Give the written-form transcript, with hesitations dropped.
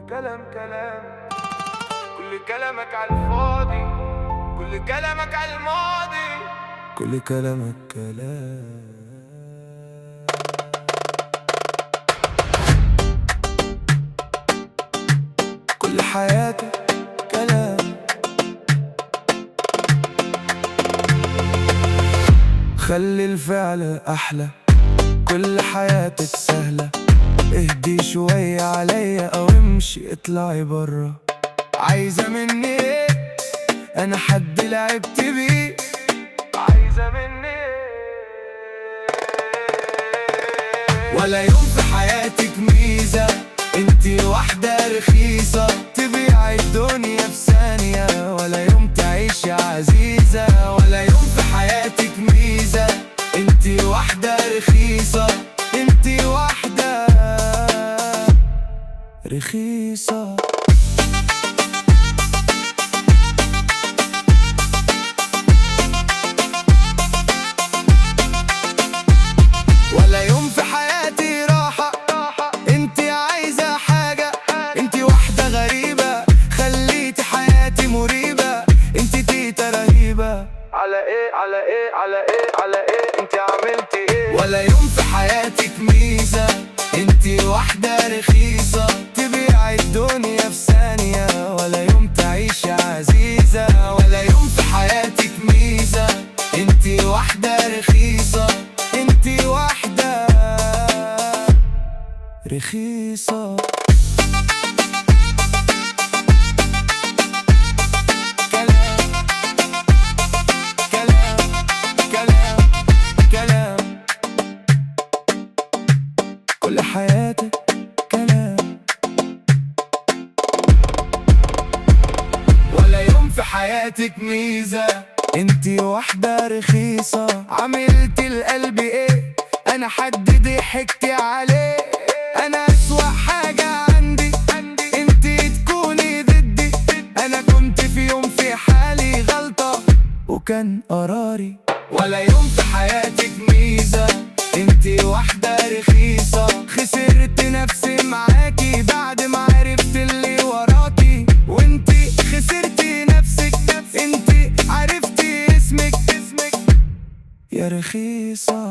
كلام كل كلامك على الفاضي، كل كلامك على الماضي، كل كلامك كلام. كل حياتك كلام، خلي الفعل أحلى، كل حياتك سهلة. اهدي شوية عليا أو امشي اطلعي برا. عايزة مني ايه؟ أنا حد لعبت بيه. عايزة مني ايه؟ ولا يوم في حياتك ميزة، انتي واحدة رخيصة تبيع الدنيا في ثانية، ولا يوم تعيشي عزيزة. ولا يوم في حياتك ميزة، انتي واحدة رخيصة، انتي واحدة رخيصة. ولا يوم في حياتي راحة، انتي عايزة حاجة، انتي واحدة غريبة خليتي حياتي مريبة. انتي تيتا رهيبة. على ايه على ايه على ايه على ايه انتي عملتي ايه؟ ولا يوم في حياتك ميزة، انتي واحدة رخيصة تبيع الدنيا في ثانية، ولا يوم تعيشي عزيزة. ولا يوم في حياتك ميزة، انتي واحدة رخيصة، انتي واحدة رخيصة. كل حياتك كلام. ولا يوم في حياتك ميزة، انتي واحدة رخيصة. عملتي القلب ايه؟ انا حد ضحكتي عليه. انا اسوأ حاجة عندي انتي تكوني ضدي. انا كنت في يوم في حالي غلطة وكان قراري. ولا يوم في حياتك ميزة، انتي واحدة رخيصة. خسرت نفسي معاكي بعد ما عرفت اللي وراكي، وانتي خسرتي نفسك، انتي عرفتي اسمك يا رخيصة.